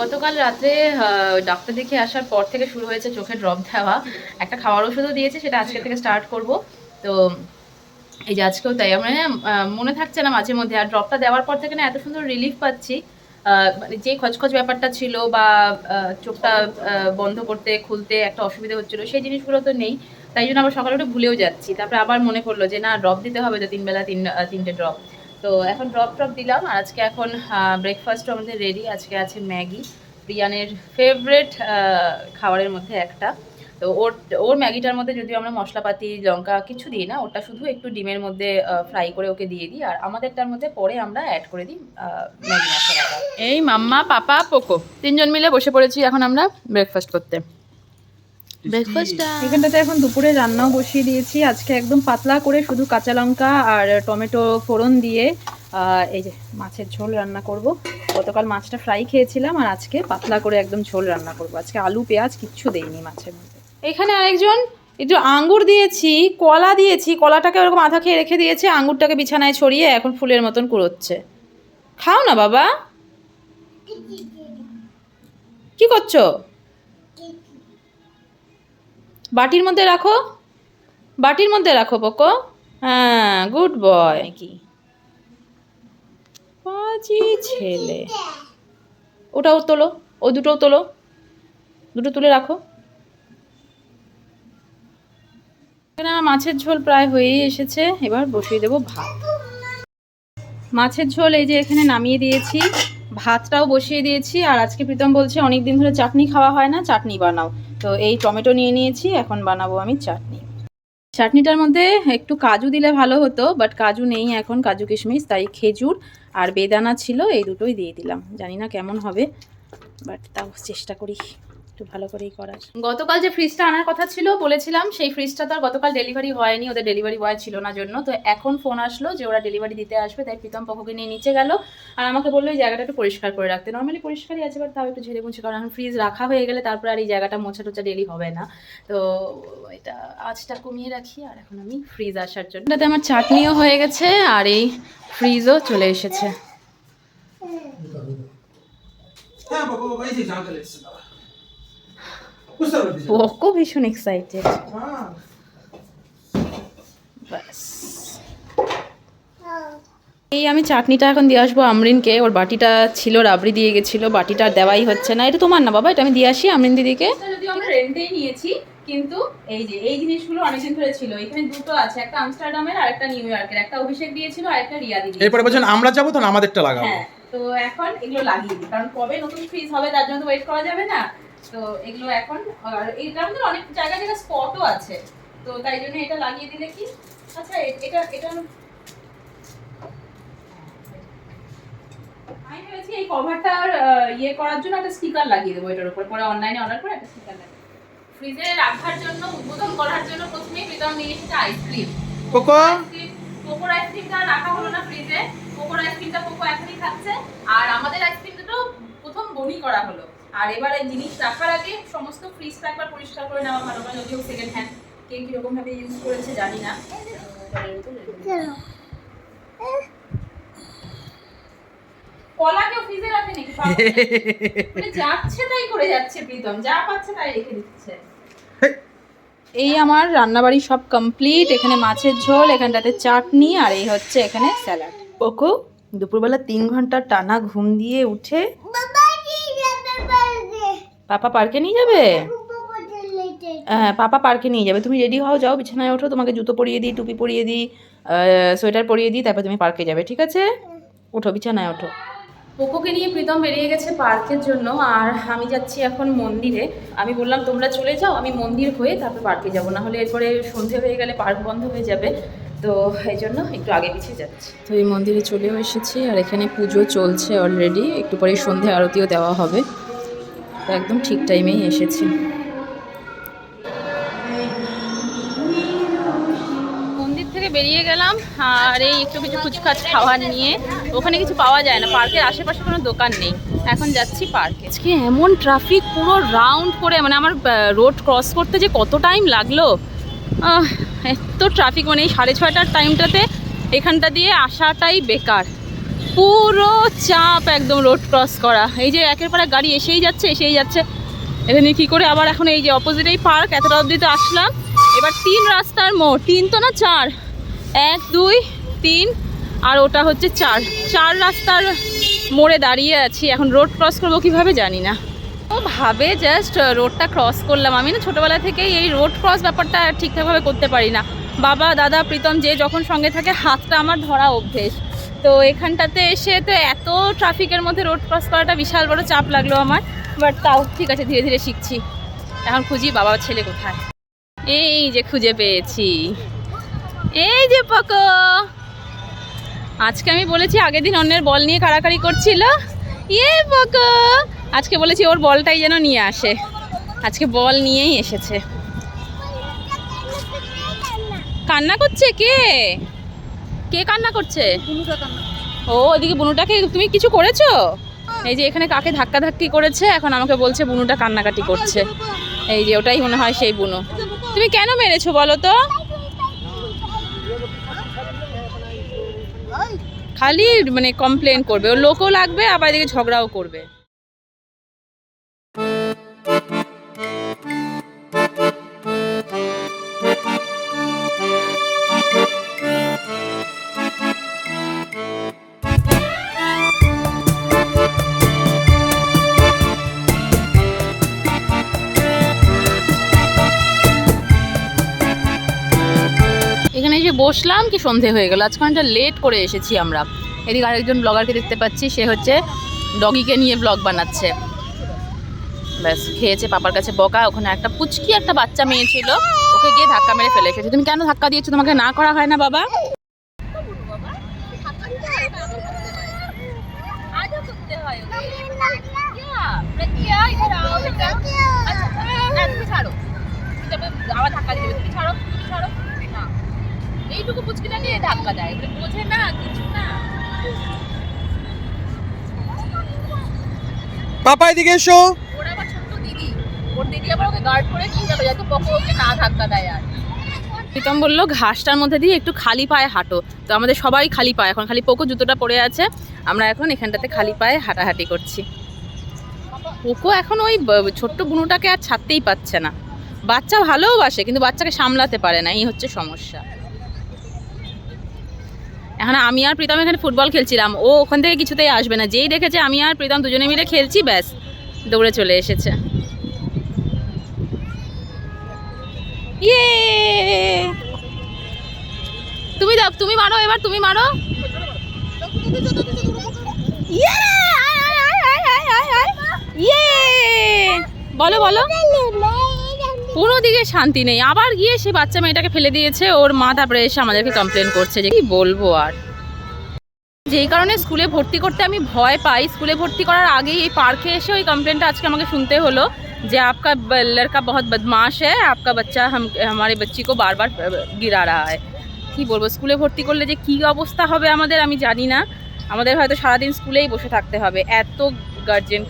গতকাল রাতে ডাক্তার দেখে আসার পর থেকে শুরু হয়েছে চোখে ড্রপ দেওয়া। একটা খাওয়ার ওষুধও দিয়েছে, সেটা আজকে থেকে স্টার্ট করব। তো এই যে আজকেও তাই আমার মনে থাকছে না মাঝে মধ্যে। আর ড্রপটা দেওয়ার পর থেকে না এত সুন্দর রিলিফ পাচ্ছি, মানে যে খচখচ ব্যাপারটা ছিল বা চোখটা বন্ধ করতে খুলতে একটা অসুবিধা হচ্ছিল, সেই জিনিসগুলো তো নেই। তাই জন্য আবার সকালে উঠে ভুলেও যাচ্ছি, তারপরে আবার মনে পড়লো যে না, ড্রপ দিতে হবে তো, 3 বেলা 3টে ড্রপ। তো এখন ড্রপ দিলাম। আর আজকে এখন ব্রেকফাস্টও আমাদের রেডি। আজকে আছে ম্যাগি, প্রিয়ানের ফেভারেট খাবারের মধ্যে একটা। তো ওর ম্যাগিটার মধ্যে যদিও আমরা মশলাপাতি লঙ্কা কিছু দিই না, ওটা শুধু একটু ডিমের মধ্যে ফ্রাই করে ওকে দিয়ে দিই। আর আমাদেরটার মধ্যে পরে আমরা অ্যাড করে দিই ম্যাগি মশলাটা। এই মাম্মা, পাপা, পোকো 3জন মিলে বসে পড়েছি এখন আমরা ব্রেকফাস্ট করতে। ব্রেকফাস্টটা এখানটাতে এখন দুপুরে রান্নাও বসিয়ে দিয়েছি। আজকে একদম পাতলা করে শুধু কাঁচা লঙ্কা আর টমেটো ফোড়ন দিয়ে এই যে মাছের ঝোল রান্না করব। গতকাল মাছটা ফ্রাই খেয়েছিলাম, আর আজকে পাতলা করে একদম ঝোল রান্না করব। আজকে আলু পেঁয়াজ কিচ্ছু দেইনি মাছের মধ্যে। এখানে আরেকজন একটু আঙ্গুর দিয়েছি, কলা দিয়েছি, কলাটাকে ওরকম আধা খেয়ে রেখে দিয়েছে, আঙ্গুরটাকে বিছানায় ছড়িয়ে এখন ফুলের মতন কুড়োচ্ছে। খাও না বাবা, কি করছো? বাটির মধ্যে রাখো, বাটির মধ্যে রাখো পোকো। হ্যাঁ, গুড বয়। কি পাজি ছেলে। ওটাও তোলো, ও দুটোও তোলো, দুটো তুলে রাখো। এখানে আমার মাছের ঝোল প্রায় হয়েই এসেছে, এবার বসিয়ে দেবো ভাত। মাছের ঝোল এই যে এখানে নামিয়ে দিয়েছি, ভাতটাও বসিয়ে দিয়েছি। আর আজকে প্রীতম বলছে অনেক দিন ধরে চাটনি খাওয়া হয় না, চাটনি বানাও। তো এই টমেটো নিয়ে নিয়েছি, এখন বানাবো আমি চাটনি। চাটনিটার মধ্যে একটু কাজু দিলে ভালো হতো, বাট কাজু নেই এখন, কাজু কিশমিশ, তাই খেজুর আর বেদানা ছিল, এই দুটোই দিয়ে দিলাম। জানি না কেমন হবে, বাট তাও চেষ্টা করি একটু ভালো করেই করার। গতকাল যে ফ্রিজটা আনার কথা ছিল বলেছিলাম, সেই ফ্রিজটা তো আর গতকাল ডেলিভারি হয়নি, ওদের ডেলিভারি বয় ছিল না জন্য। তো এখন ফোন আসলো যে ওরা ডেলিভারি দিতে আসবে, তাই প্রীতম পক্ষকে নিয়ে নিচে গেল। আর আমাকে বললো এই জায়গাটা একটু পরিষ্কার করে রাখতে। নর্মালি পরিষ্কারই আছে, বাট তাও একটু ঝেড়ে মুছে, কারণ এখন ফ্রিজ রাখা হয়ে গেলে তারপরে আর এই জায়গাটা মোছা টোছা ডেলি হবে না। তো এটা আজটা কমিয়ে রাখি। আর এখন আমি ফ্রিজ আসার জন্য, এটাতে আমার চাটনিও হয়ে গেছে আর এই ফ্রিজও চলে এসেছে। পোকো ভীষণ এক্সাইটেড। ব্যাস, এই আমি চাটনিটা এখন দিয়ে আসবো আমরিনকে। ওর বাটিটা ছিল রাবড়ি দিয়ে গেছিলো, বাটিটা দেওয়াই হচ্ছে না। এটা তোমার না বাবা, এটা আমি দিয়ে আসি আমরিন দিদিকে। যদিও আমরা রেন্টেই নিয়েছি, কিন্তু এই যে এই জিনিসগুলো অনেকদিন ধরে ছিল। এখানে দুটো আছে, একটা আমস্টারডামের আর একটা নিউ ইয়র্কের। একটা অভিষেক দিয়েছিল আর একটা রিয়া দিদি। এরপরে বলছেন আমরা যাবো, তখন আমাদেরটা লাগাবো। হ্যাঁ, তো এখন এগুলো লাগিয়ে দিই, কারণ কবে নতুন ফ্রিজ হবে তার জন্য তো ওয়েট করা যাবে না। তো এগুলো এখন, আর এটার মধ্যে অনেক জায়গায় স্পটও আছে, তো তাই জন্য এটা লাগিয়ে দিলে কি। আচ্ছা, এটা আমি ভেবেছি এই কভারটার ইয়ে করার জন্য একটা স্টিকার লাগিয়ে দেবো এটার উপর, পরে অনলাইনে অর্ডার করে একটা স্টিকার লাগিয়ে। ফ্রিজে রাখার জন্য, উদ্বোধন করার জন্য প্রথমেই প্রীতম নিয়ে এসেছে আইসক্রিম। কোকোর আইসক্রিমটা রাখা হলো না ফ্রিজে। কোকোর আইসক্রিমটা কোকো এখনই খাচ্ছে, আর আমাদের আইসক্রিম দুটো প্রথম বমি করা হলো। আর এবার এই জিনিস রাখার আগে সমস্ত ফ্রিজটা একবার পরিষ্কার করে নেওয়া ভালো, কারণ যদিও সেকেন্ড হ্যান্ড, কে কিরকম ভাবে ইউজ করেছে জানি না। কলা কেউ ফ্রিজে রাখে নাকি? মানে যাচ্ছে তাই করে যাচ্ছে প্রীতম, যা পাচ্ছে তাই রেখে দিচ্ছে। এই আমার রান্নাবাড়ি সব কমপ্লিট। এখানে মাছের ঝোল, এখানটাতে চাটনি, আর এই হচ্ছে এখানে স্যালাড। ওকো দুপুরবেলা 3 ঘন্টা টানা ঘুম দিয়ে উঠে পাপা পার্কে নিয়ে যাবে। হ্যাঁ, পাপা পার্কে নিয়ে যাবে। তুমি রেডি হও, যাও বিছানায় ওঠো, তোমাকে জুতো পরিয়ে দিই, টুপি পরিয়ে দিই, সোয়েটার পরিয়ে দিই, তারপর তুমি পার্কে যাবে, ঠিক আছে? ওঠো, বিছানায় ওঠো। পোকোকে নিয়ে প্রীতম বেরিয়ে গেছে পার্কের জন্য, আর আমি যাচ্ছি এখন মন্দিরে। আমি বললাম তোমরা চলে যাও, আমি মন্দির হয়ে তারপর পার্কে যাব, না হলে এরপরে সন্ধে হয়ে গেলে পার্ক বন্ধ হয়ে যাবে। তো এই জন্য একটু আগে পিছিয়ে যাচ্ছি। তো এই মন্দিরে চলেও এসেছি, আর এখানে পুজো চলছে অলরেডি, একটু পরে সন্ধে আরতিও দেওয়া হবে। তো একদম ঠিক টাইমেই এসেছি। থেকে বেরিয়ে গেলাম, আর এই একটু কিছু ফুচকা খাওয়ার নিয়ে। ওখানে কিছু পাওয়া যায় না, পার্কের আশেপাশে কোনো দোকান নেই। এখন যাচ্ছি পার্কে। আজকে এমন ট্রাফিক, পুরো রাউন্ড করে, মানে আমার রোড ক্রস করতে যে কত টাইম লাগলো। এত ট্রাফিক, মানে এই 6:30টার টাইমটাতে এখানটা দিয়ে আসাটাই বেকার। পুরো চাপ একদম রোড ক্রস করা। এই যে একের পর এক গাড়ি এসেই যাচ্ছে। এখানে কি করে আবার এখন এই যে অপোজিটেই পার্ক, এতটা অবধি তো আসলাম। এবার 3 রাস্তার মোড়, 3 তো না 4, 1 2 3 আর ওটা হচ্ছে 4 রাস্তার মোড়ে দাঁড়িয়ে আছি। এখন রোড ক্রস করবো কিভাবে জানি না। ও ভাবে জাস্ট রোডটা ক্রস করলাম। আমি না ছোটোবেলা থেকেই এই রোড ক্রস ব্যাপারটা ঠিকঠাকভাবে করতে পারি না। বাবা দাদা প্রীতম যে যখন সঙ্গে থাকে হাতটা আমার ধরা অভ্যেস। তো এখানটাতে এসে তো এত ট্রাফিকের মধ্যে রোড ক্রস করাটা বিশাল বড় চাপ লাগলো আমার। বাট তাও ঠিক আছে, ধীরে ধীরে শিখছি। এখন খুঁজি বাবা ছেলে কোথায়। এই যে খুঁজে পেয়েছি, এই যে পকো। আজকে আমি বলেছি, আগের দিন অন্যের বল নিয়ে কাড়াকাড়ি করছিল, ইয়ে পকো। আজকে বলেছি ওর বলটাই যেন নিয়ে আসে। আজকে বল নিয়েই এসেছে। কান্না করছে? কে কে কান্না করছে? ও ওদিকে বুনুটাকে তুমি কিছু করেছো? এই যে এখানে কাকে ধাক্কাধাক্কি করেছে, এখন আমাকে বলছে বুনুটা কান্নাকাটি করছে। এই যে ওটাই মনে হয় সেই বুনু। তুমি কেন মেরেছো বলো তো? খালি মানে কমপ্লেন করবে, ওর লোকও লাগবে আবার এদিকে ঝগড়াও করবে। এখানে এসে বসলাম কি সন্ধে হয়ে গেল। আজকে অনেকটা লেট করে এসেছি আমরা। এদিকে আরেকজন ব্লগারকে দেখতে পাচ্ছি, সে হচ্ছে ডগিকে নিয়ে ব্লগ বানাচ্ছে। ব্যাস খেয়েছে পাপার কাছে বকা। ওখানে একটা পুচকি একটা বাচ্চা মেয়ে ছিল, ওকে গিয়ে ধাক্কা মেরে ফেলে এসেছে। তুমি কেন ধাক্কা দিয়েছো? তোমাকে না করা হয় না বাবা? আবার ধাক্কা দিবে, তুমি ছাড়ো। এইটুকু পুচকিটাকে ধাক্কা দেয়, বোঝে না কিছু না। পাপা এদিকে এসো। ওর আবার ছোট্ট দিদি, ওর দিদি আবার ওকে গার্ড করে নিয়ে যাবে যাতে পকো ওকে না ধাক্কা দেয়। আর প্রীতম বললো ঘাসটার মধ্যে দিয়ে একটু খালি পায়ে হাঁটো। তো আমাদের সবাই খালি পায়ে, এখন খালি পোকো জুতোটা পরে আছে। আমরা এখন এখানটাতে খালি পায়ে হাঁটাহাঁটি করছি। পোকো এখন ওই ছোট্ট বুনুটাকে আর ছাড়তেই পাচ্ছে না। বাচ্চা ভালোবাসে কিন্তু বাচ্চাকে সামলাতে পারে না, এই হচ্ছে সমস্যা। এখন আমি আর প্রীতম এখানে ফুটবল খেলছিলাম, ও ওখান থেকে কিছুতেই আসবে না। যেই দেখেছে আমি আর প্রীতম দুজনে মিলে খেলছি, ব্যাস দৌড়ে চলে এসেছে। ইয়ে তুমি দাও, তুমি মারো, এবার তুমি মারো। ইয়ে বলো বলো। কোনো দিকে শান্তি নেই। আবার গিয়ে সে বাচ্চা মেয়েটাকে ফেলে দিয়েছে, ওর মা তারপরে এসে আমাদেরকে কমপ্লেন করছে যে কি বলবো আর। যেই কারণে স্কুলে ভর্তি করতে আমি ভয় পাই, স্কুলে ভর্তি করার আগেই এই পার্কে এসে ওই কমপ্লেনটা আজকে আমাকে শুনতে হলো যে आपका लड़का बहुत बदमाश है, आपका बच्चा हमारे बच्ची को बार बार गिरा रहा है। কি বলবো, স্কুলে ভর্তি করলে যে কি অবস্থা হবে আমাদের আমি জানি না। আমাদের হয়তো সারাদিন স্কুলেই বসে থাকতে হবে, এত গার্জিয়ান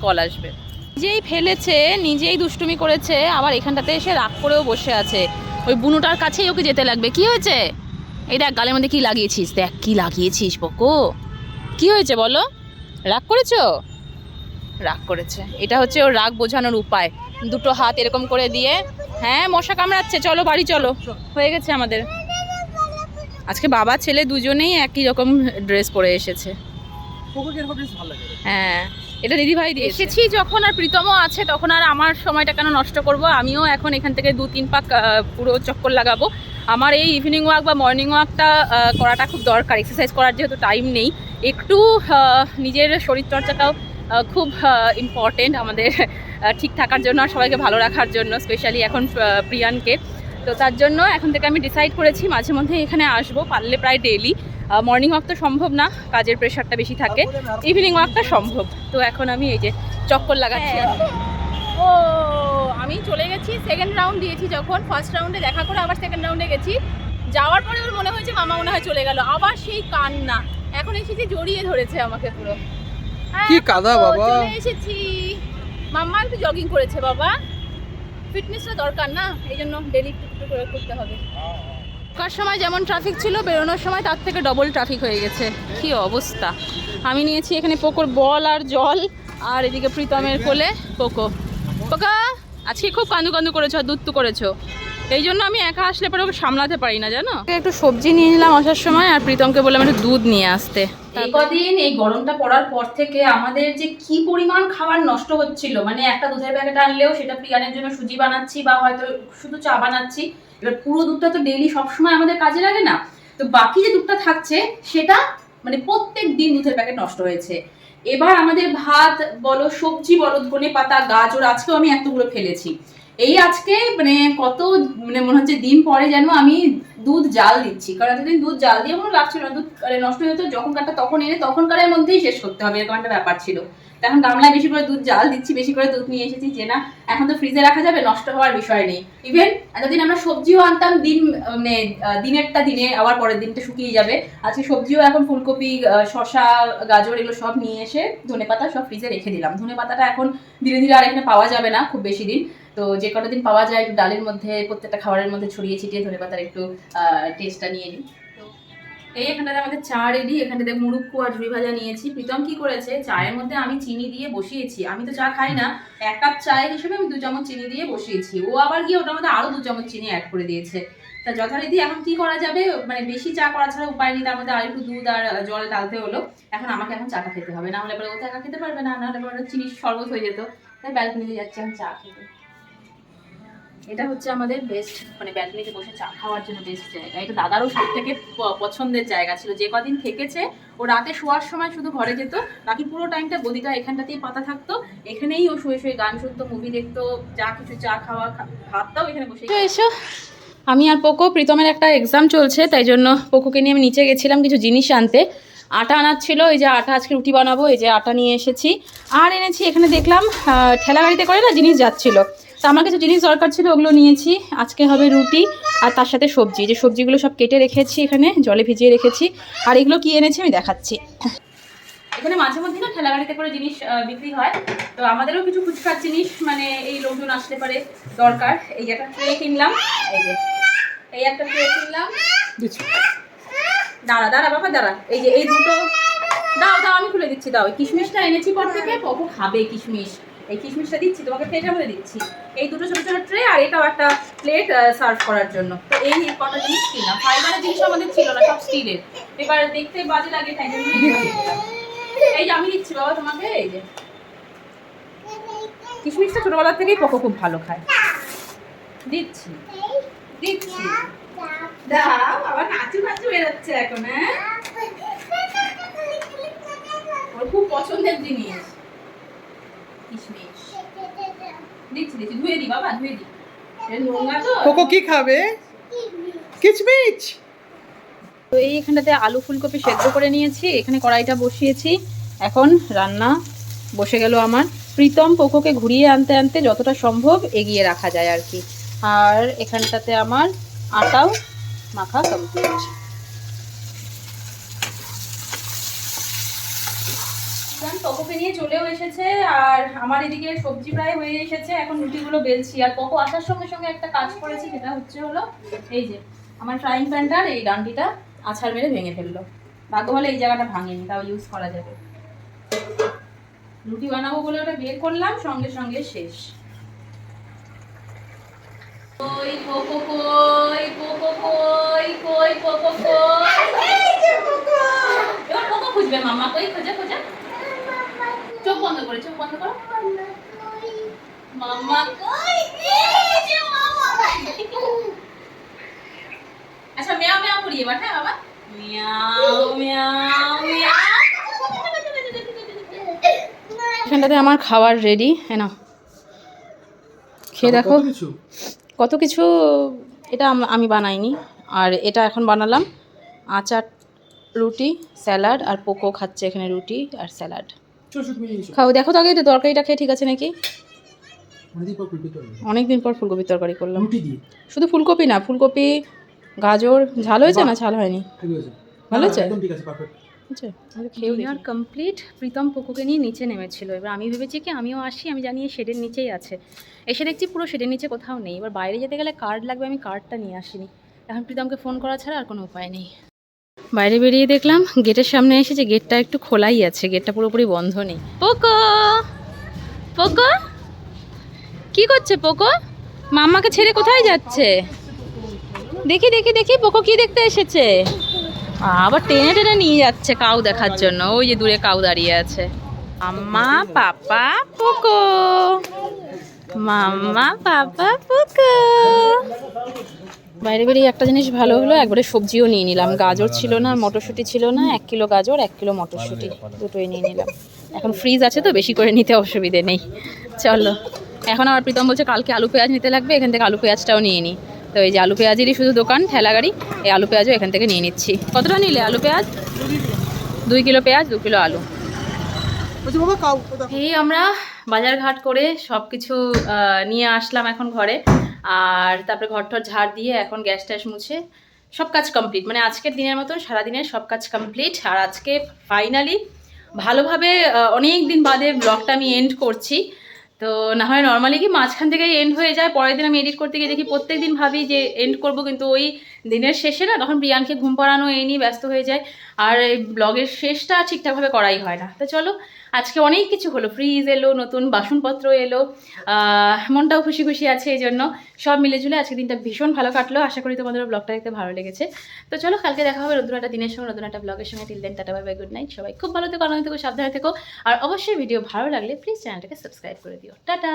কল আসবে। নিজেই ফেলেছে, নিজেই দুষ্টুমি করেছে, আবার এখানটাতে এসে রাগ করেও বসে আছে। ওই বুনুটার কাছেই ওকে যেতে লাগবে। কি হয়েছে? এই দেখ গালের মধ্যে কি লাগিয়েছিস, দেখ কি লাগিয়েছিস পকো। কি হয়েছে বলো? রাগ করেছো? রাগ করেছে। এটা হচ্ছে ওর রাগ বোঝানোর উপায়, দুটো হাত এরকম করে দিয়ে। হ্যাঁ মশা কামড়াচ্ছে, চলো বাড়ি চলো। হয়ে গেছে আমাদের। আজকে বাবা ছেলে দুজনেই একই রকম ড্রেস পরে এসেছে। হ্যাঁ এটা দিদিভাই দিয়ে এসেছি যখন, আর প্রীতমও আছে তখন, আর আমার সময়টা কেন নষ্ট করব। আমিও এখন এখান থেকে 2-3 পাক পুরো চক্কর লাগাবো। আমার এই ইভিনিং ওয়াক বা মর্নিং ওয়াকটা করাটা খুব দরকার। এক্সারসাইজ করার যেহেতু টাইম নেই, একটু নিজের শরীরচর্চাটাও খুব ইম্পর্টেন্ট আমাদের ঠিক থাকার জন্য আর সবাইকে ভালো রাখার জন্য, স্পেশালি এখন প্রিয়ানকে। তো তার জন্য এখন থেকে আমি ডিসাইড করেছি মাঝে মধ্যে এখানে আসবো, পারলে প্রায় ডেইলি। মর্নিং ওয়াক তো সম্ভব না, কাজের প্রেশারটা বেশি থাকে, ইভিনিং ওয়াকটা সম্ভব। তো এখন আমি এই যে চক্কর লাগাচ্ছি। ও আমি চলে গেছি, সেকেন্ড রাউন্ড দিয়েছি যখন। ফার্স্ট রাউন্ডে দেখা করে আবার সেকেন্ড রাউন্ডে গেছি। যাওয়ার পরে ওর মনে হয়েছে মামা মনে হয় চলে গেল, আবার সেই কান্না। এখন এসেছি জড়িয়ে ধরেছে আমাকে পুরো। কি কাদা বাবা। চলে এসেছি। মাম্মা একটু জগিং করেছে বাবা, ফিটনেসটা দরকার না, এই জন্য ডেলি একটু করতে হবে। ঢোকার সময় যেমন ট্রাফিক ছিল, বেরোনোর সময় তার থেকে ডবল ট্রাফিক হয়ে গেছে। কি অবস্থা। আমি নিয়েছি এখানে পোকোর বল আর জল, আর এদিকে প্রীতমের কোলে পোকো। পোকা আজকে খুব কান্দু কান্দু করেছো আর দুত্তু করেছো, এই জন্য আমি একা আসলে পরে ওকে সামলাতে পারি না জানো। একটু সবজি নিয়ে নিলাম আসার সময়, আর প্রীতমকে বললাম একটু দুধ নিয়ে আসতে। এই কদিন এই গরমটা পড়ার পর থেকে আমাদের যে কি পরিমাণ খাবার নষ্ট হচ্ছিল, মানে একটা দুধের প্যাকেট আনলেও সেটা প্রিয়ানের জন্য সুজি বানাচ্ছি বা হয়তো শুধু চা বানাচ্ছি। এবার পুরো দুধটা তো ডেইলি সবসময় আমাদের কাজে লাগে না, তো বাকি যে দুধটা থাকছে সেটা মানে প্রত্যেক দিন দুধের প্যাকেট নষ্ট হয়েছে। এবার আমাদের ভাত বলো, সবজি বলো, ধনে পাতা, গাজর, আজকেও আমি এতগুলো ফেলেছি। এই আজকে মানে কত মানে মনে হচ্ছে দিন পরে যেন আমি দুধ জাল দিচ্ছি, কারণ এতদিন দুধ জাল দিয়ে কোনো লাভ ছিল না, দুধ নষ্ট হয়ে যেত, যখন কারটা তখন এনে তখনকারের মধ্যেই শেষ করতে হবে, এরকম একটা ব্যাপার ছিল। এখন গামলায় বেশি করে দুধ জাল দিচ্ছি, বেশি করে দুধ নিয়ে এসেছি যে না এখন তো ফ্রিজে রাখা যাবে, নষ্ট হওয়ার বিষয় নেই। ইভেন এতদিন আমরা সবজিও আনতাম দিন মানে দিনেরটা দিনে, আবার পরের দিনটা শুকিয়ে যাবে। আজকে সবজিও এখন ফুলকপি, শসা, গাজর এগুলো সব নিয়ে এসে ধনেপাতা সব ফ্রিজে রেখে দিলাম। ধনেপাতাটা এখন ধীরে ধীরে আর এখানে পাওয়া যাবে না খুব বেশি দিন, তো যে কটা দিন পাওয়া যায় একটু ডালের মধ্যে, প্রত্যেকটা খাবারের মধ্যে ছড়িয়ে ছিটিয়ে ধনেপাতার একটু টেস্টটা নিয়ে নিই। তো এই এখানটাতে আমাদের চা রেডি। এখানটাতে মুড়ুক্কু আর ঝুড়ি ভাজা নিয়েছি। প্রীতম কি করেছে, চায়ের মধ্যে আমি চিনি দিয়ে বসিয়েছি, আমি তো চা খাই না, 1 কাপ চায়ের হিসেবে আমি 2 চামচ চিনি দিয়ে বসিয়েছি, ও আবার গিয়ে ওটার মধ্যে আরো 2 চামচ চিনি অ্যাড করে দিয়েছে। তা যথারীতি এখন কি করা যাবে, মানে বেশি চা করা ছাড়া উপায় নেই, তার মধ্যে আর একটু দুধ আর জল ঢালতে হলো। এখন আমাকে এখন চাটা খেতে হবে, না হলে পরে ও তো একা খেতে পারবে না, না হলে পরে চিনি শরবত হয়ে যেত। তাই ব্যালকনিতে যাচ্ছি আমি চা খেতে। এটা হচ্ছে আমাদের বেস্ট, মানে ব্যালকনিতে বসে চা খাওয়ার জন্য বেস্ট জায়গা। এটা দাদারও সব থেকে পছন্দের জায়গা ছিল, যে কদিন থেকেছে ও রাতে শোয়ার সময় শুধু ঘরে যেত, বাকি পুরো টাইমটা গদিটা এখানটাতেই পাতা থাকতো, এখানেই ও শুয়ে শুয়ে গান শুনতো, মুভি দেখতো, যা কিছু চা খাওয়া ভাতটাও এখানে বসে। এসো, আমি আর পোকো, প্রীতমের একটা এক্সাম চলছে, তাই জন্য পোকোকে নিয়ে আমি নিচে গেছিলাম কিছু জিনিস আনতে। আটা আনার ছিল, এই যে আটা, আজকে রুটি বানাবো, এই যে আটা নিয়ে এসেছি। আর এনেছি এখানে দেখলাম ঠেলা গাড়িতে করে না জিনিস যাচ্ছিল, তো আমার কিছু জিনিস দরকার ছিল, ওগুলো নিয়েছি। আজকে হবে রুটি আর তার সাথে সবজি, যে সবজিগুলো সব কেটে রেখেছি এখানে, জলে ভিজিয়ে রেখেছি। আর এগুলো কি এনেছি আমি দেখাচ্ছি। এখানে মাঝে মধ্যে না ঠেলা গাড়িতে করে জিনিস বিক্রি হয়, তো আমাদেরও কিছু ফুচকার জিনিস মানে এই লোকজন আসতে পারে দরকার। এই যে একটা ট্রে কিনলাম, এই যে এই একটা ট্রে কিনলাম। দাঁড়া দাঁড়া বাবা দাঁড়া, এই যে এই দুটো দাও দাও, আমি খুলে দিচ্ছি, দাও। এই কিশমিশটা এনেছি পর থেকে, পপু খাবে কিশমিশ, এই কিশমিশটা দিচ্ছি তোমাকে, প্লেটের মধ্যে দিচ্ছি। এই দুটো ছোটো ছোটো ট্রে, আর এটাও একটা প্লেট সার্ভ করার জন্য। তো এই কটা জিনিস কিনা, ফাইবারের জিনিস আমাদের ছিল না, সব স্টিলের, এবার দেখতে বাজে লাগে তাই জন্য এই যে আমি দিচ্ছি বাবা তোমাকে। এই যে কিশমিশটা ছোটবেলা থেকেই পকো খুব ভালো খায়, দিচ্ছি দিচ্ছি। দাও আবার নাচু নাচু বেরোচ্ছে এখন, হ্যাঁ ওর খুব পছন্দের জিনিস কিশমিশ। দিচ্ছি দিচ্ছি, ধুয়ে দি বাবা, ধুয়ে দি, নোংরা তো। কোকো কি খাবে? কিচমিচ। তো এই এখানটাতে আলু ফুলকপি সেদ্ধ করে নিয়েছি, এখানে কড়াইটা বসিয়েছি, এখন রান্না বসে গেল আমার। প্রীতম পোকোকে ঘুরিয়ে আনতে আনতে যতটা সম্ভব এগিয়ে রাখা যায় আর কি। আর এখানটাতে আমার আটাও মাখা কমপ্লিট। পোকোকে নিয়ে চলেও এসেছে, আর আমার এদিকে সবজি প্রায় হয়ে এসেছে, এখন রুটিগুলো বেলছি। আর পোকো আসার সঙ্গে সঙ্গে একটা কাজ করেছে, সেটা হচ্ছে হলো এই যে আমার ফ্রাইং প্যানটার এই ডান্ডিটা আছাড় মেরে ভেঙে ফেললো। ভাগ্য ভালো এই জায়গাটা ভাঙেনি, তাও ইউজ করা যাবে। রুটি বানাবো বলে ওটা বের করলাম, সঙ্গে সঙ্গে শেষ। কই পোকো কই, পোকো কই, কই পোকো কই, এই যে পোকো। এবার পোকো খুঁজবে মাম্মা কই, খোঁজা খোঁজা। চোখ বন্ধ করে, চোখ বন্ধ করো। মাম্মা কই, এই যে মাম্মা। আচ্ছা মিয়াও মিয়াও করি এবার, হ্যাঁ বাবা, মিয়াও মিয়াও মিয়াও। এখানটাতে আমার খাবার রেডি, হ্যাঁ না খেয়ে দেখো কত কিছু। এটা আমি বানাইনি, আর এটা এখন বানালাম আচার, রুটি, স্যালাড, আর পোকো খাচ্ছে এখানে রুটি আর স্যালাড। খাও দেখো তো আগে তরকারিটা খেয়ে ঠিক আছে নাকি। অনেকদিন পর ফুলকপির তরকারি করলাম, শুধু ফুলকপি না, ফুলকপি গাজর। ঝাল হয়েছে না ঝাল হয়নি? ভালো হয়েছে, ডিনার কমপ্লিট। প্রীতম পোকোকে নিয়ে নিচে নেমেছিল, এবার আমি ভেবেছি কি আমিও আসি, আমি জানি শেডের নিচেই আছে। এসে দেখছি পুরো শেডের নিচে কোথাও নেই। এবার বাইরে যেতে গেলে কার্ড লাগবে, আমি কার্ডটা নিয়ে আসিনি, এখন প্রীতমকে ফোন করা ছাড়া আর কোনো উপায় নেই। বাইরে বেরিয়ে দেখলাম গেটের সামনে এসে যে গেটটা একটু খোলাই আছে, গেটটা পুরোপুরি বন্ধ নেই। পোকো, পোকো কি করছে? পোকো মাম্মাকে ছেড়ে কোথায় যাচ্ছে? দেখি দেখি দেখি পোকো কি দেখতে এসেছে। আবার টেনে টেনে নিয়ে যাচ্ছে কাউ দেখার জন্য। ওই যে দূরে কাউ দাঁড়িয়ে আছে। মাম্মা পাপা পোকো, মাম্মা পাপা পোকো। বাইরে বেরিয়ে একটা জিনিস ভালো হলো, একবারে সবজিও নিয়ে নিলাম। গাজর ছিল না, মটরশুঁটি ছিল না। 1 কিলো গাজর, 1 কিলো মটরশুঁটি, দুটোই নিয়ে নিলাম। এখন ফ্রিজ আছে তো বেশি করে নিতে অসুবিধে নেই। চলো, এখন আবার প্রীতম বলছে কালকে আলু পেঁয়াজ নিতে লাগবে, এখান থেকে আলু পেঁয়াজটাও নিয়ে নিই। তো এই যে আলু পেঁয়াজেরই শুধু দোকান, ঠেলা গাড়ি। এই আলু পেঁয়াজও এখান থেকে নিয়ে নিচ্ছি। কতটা নিলে আলু পেঁয়াজ? 2 কিলো পেঁয়াজ, 2 কিলো আলু। এই আমরা বাজারঘাট করে সব কিছু নিয়ে আসলাম এখন ঘরে। আর তারপরে ঘরটর ঝাড় দিয়ে এখন গ্যাস ট্যাস মুছে সব কাজ কমপ্লিট। মানে আজকের দিনের মতন সারাদিনের সব কাজ কমপ্লিট। আর আজকে ফাইনালি ভালোভাবে অনেক দিন বাদে ব্লগটা আমি এন্ড করছি। তো না হয় নর্মালি কি মাঝখান থেকে এন্ড হয়ে যায়, পরের দিন আমি এডিট করতে গিয়ে দেখি প্রত্যেক দিন ভাবি যে এন্ড করব, কিন্তু ওই দিনের শেষে না তখন প্রিয়ানকে ঘুম পাড়ানো এই নিয়ে ব্যস্ত হয়ে যায়, আর এই ব্লগের শেষটা ঠিকঠাকভাবে করাই হয় না। তো চলো, আজকে অনেক কিছু হলো, ফ্রিজ এলো, নতুন বাসনপত্র এলো, মনটাও খুশি খুশি আছে। এই জন্য সব মিলেঝুলে আজকে দিনটা ভীষণ ভালো কাটলো। আশা করি তোমাদের ব্লগটা দেখতে ভালো লেগেছে। তো চলো, কালকে দেখা হবে নতুন একটা দিনের সঙ্গে, নতুন একটা ব্লগের সঙ্গে। Till then, tata bye bye, good night. সবাই খুব ভালো থেকো, আনন্দ থেকো, সাবধানে থেকো। আর অবশ্যই ভিডিও ভালো লাগলে প্লিজ চ্যানেলটাকে সাবস্ক্রাইব করে দিও। টাটা।